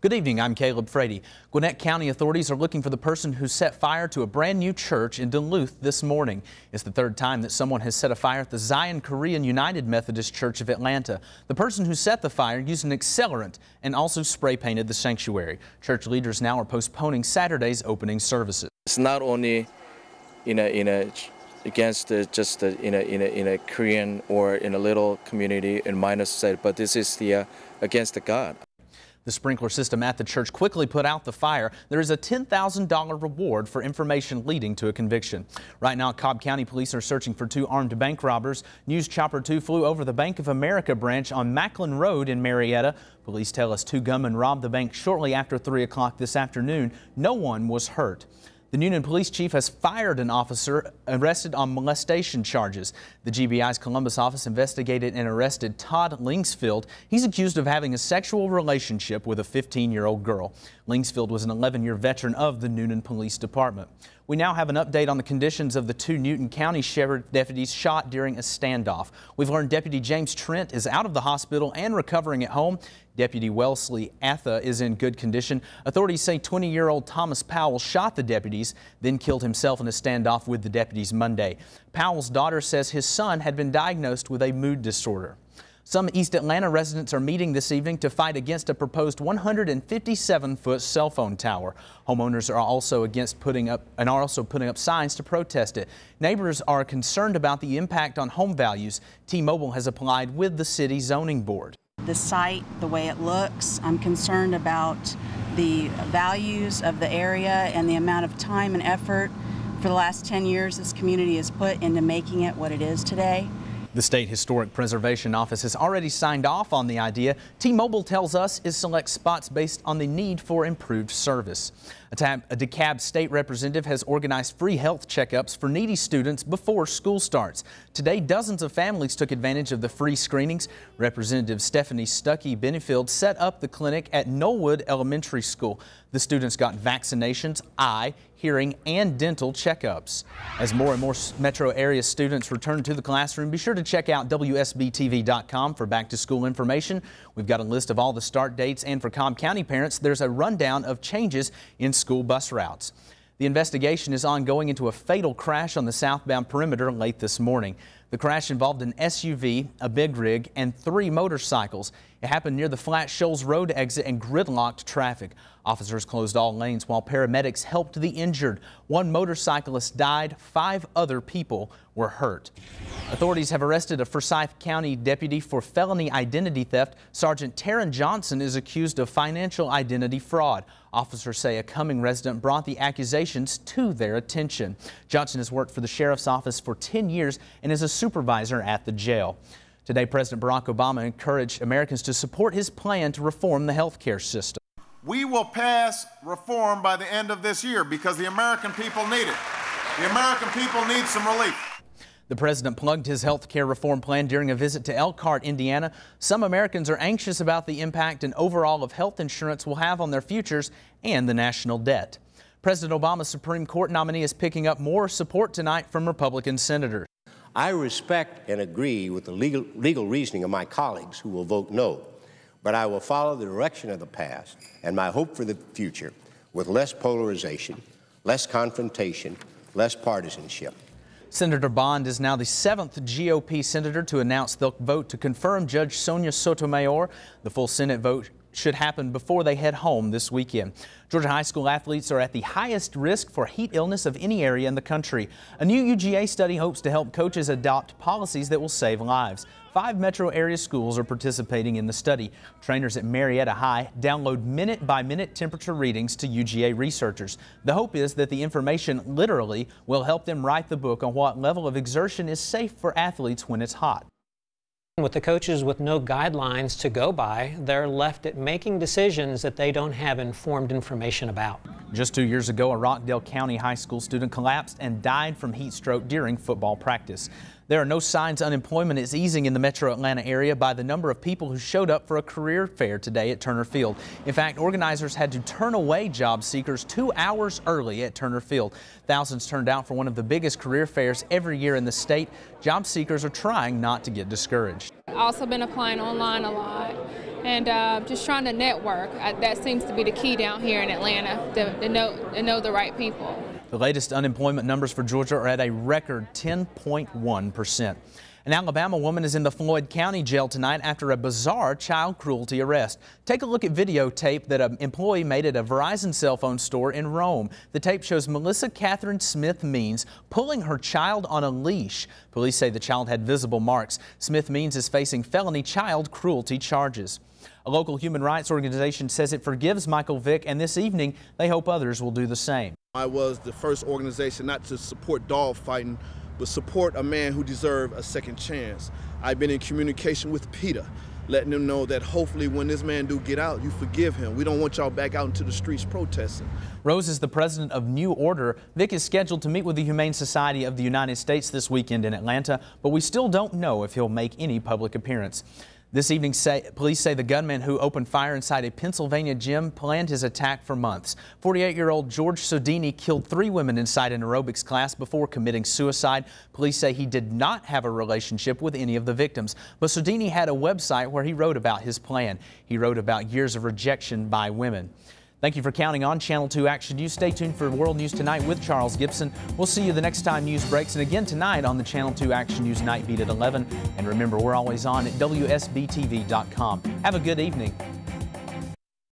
Good evening, I'm Kaleb Frady. Gwinnett County authorities are looking for the person who set fire to a brand new church in Duluth this morning. It's the third time that someone has set a fire at the Zion Korean United Methodist Church of Atlanta. The person who set the fire used an accelerant and also spray painted the sanctuary. Church leaders now are postponing Saturday's opening services. It's not only against in a Korean or in a little community in minor society, but this is against the God. The sprinkler system at the church quickly put out the fire. There is a $10,000 reward for information leading to a conviction. Right now, Cobb County police are searching for two armed bank robbers. News Chopper 2 flew over the Bank of America branch on Macklin Road in Marietta. Police tell us two gunmen robbed the bank shortly after 3 o'clock this afternoon. No one was hurt. The Union police chief has fired an officer arrested on molestation charges. The GBI's Columbus office investigated and arrested Todd Lingsfield. He's accused of having a sexual relationship with a 15-year-old girl. Lingsfield was an 11-year veteran of the Newnan Police Department. We now have an update on the conditions of the two Newton County Sheriff deputies shot during a standoff. We've learned Deputy James Trent is out of the hospital and recovering at home. Deputy Wellesley Atha is in good condition. Authorities say 20-year-old Thomas Powell shot the deputies, then killed himself in a standoff with the deputies Monday. Powell's daughter says his son had been diagnosed with a mood disorder. Some East Atlanta residents are meeting this evening to fight against a proposed 157-foot cell phone tower. Homeowners are also putting up signs to protest it. Neighbors are concerned about the impact on home values. T-Mobile has applied with the city zoning board. The site, the way it looks, I'm concerned about the values of the area and the amount of time and effort for the last 10 years this community has put into making it what it is today. The State Historic Preservation Office has already signed off on the idea. T-Mobile tells us it selects spots based on the need for improved service. A DeKalb state representative has organized free health checkups for needy students before school starts. Today, dozens of families took advantage of the free screenings. Representative Stephanie Stuckey-Benefield set up the clinic at Knollwood Elementary School. The students got vaccinations, eye, hearing, and dental checkups. As more and more metro area students return to the classroom, be sure to check out WSB-TV.com for back-to-school information. We've got a list of all the start dates, and for Cobb County parents, there's a rundown of changes in school bus routes. The investigation is ongoing into a fatal crash on the southbound perimeter late this morning. The crash involved an SUV, a big rig, and 3 motorcycles. It happened near the Flat Shoals Road exit and gridlocked traffic. Officers closed all lanes while paramedics helped the injured. 1 motorcyclist died, 5 other people were hurt. Authorities have arrested a Forsyth County deputy for felony identity theft. Sergeant Taryn Johnson is accused of financial identity fraud. Officers say a Cumming resident brought the accusations to their attention. Johnson has worked for the sheriff's office for 10 years and is a supervisor at the jail. Today, President Barack Obama encouraged Americans to support his plan to reform the health care system. We will pass reform by the end of this year because the American people need it. The American people need some relief. The president plugged his health care reform plan during a visit to Elkhart, Indiana. Some Americans are anxious about the impact and overall of health insurance will have on their futures and the national debt. President Obama's Supreme Court nominee is picking up more support tonight from Republican senators. I respect and agree with the legal reasoning of my colleagues who will vote no, but I will follow the direction of the past and my hope for the future with less polarization, less confrontation, less partisanship. Senator Bond is now the 7th GOP senator to announce they'll vote to confirm Judge Sonia Sotomayor. The full Senate vote should happen before they head home this weekend. Georgia high school athletes are at the highest risk for heat illness of any area in the country. A new UGA study hopes to help coaches adopt policies that will save lives. 5 metro area schools are participating in the study. Trainers at Marietta High download minute-by-minute temperature readings to UGA researchers. The hope is that the information literally will help them write the book on what level of exertion is safe for athletes when it's hot. With the coaches with no guidelines to go by, they're left at making decisions that they don't have informed information about. Just 2 years ago, a Rockdale County high school student collapsed and died from heat stroke during football practice. There are no signs unemployment is easing in the metro Atlanta area by the number of people who showed up for a career fair today at Turner Field. In fact, organizers had to turn away job seekers 2 hours early at Turner Field. Thousands turned out for one of the biggest career fairs every year in the state. Job seekers are trying not to get discouraged. I've also been applying online a lot, and just trying to network. That seems to be the key down here in Atlanta, to know the right people. The latest unemployment numbers for Georgia are at a record 10.1%. An Alabama woman is in the Floyd County jail tonight after a bizarre child cruelty arrest. Take a look at videotape that an employee made at a Verizon cell phone store in Rome. The tape shows Melissa Catherine Smith Means pulling her child on a leash. Police say the child had visible marks. Smith Means is facing felony child cruelty charges. A local human rights organization says it forgives Michael Vick, and this evening they hope others will do the same. I was the first organization not to support dog fighting, but support a man who deserved a second chance. I've been in communication with PETA, letting them know that hopefully when this man do get out, you forgive him. We don't want y'all back out into the streets protesting. Rose is the president of New Order. Vick is scheduled to meet with the Humane Society of the United States this weekend in Atlanta, but we still don't know if he'll make any public appearance. This evening, police say the gunman who opened fire inside a Pennsylvania gym planned his attack for months. 48-year-old George Sodini killed 3 women inside an aerobics class before committing suicide. Police say he did not have a relationship with any of the victims, but Sodini had a website where he wrote about his plan. He wrote about years of rejection by women. Thank you for counting on Channel 2 Action News. Stay tuned for World News Tonight with Charles Gibson. We'll see you the next time news breaks, and again tonight on the Channel 2 Action News Night Beat at 11. And remember, we're always on at WSB-TV.com. Have a good evening.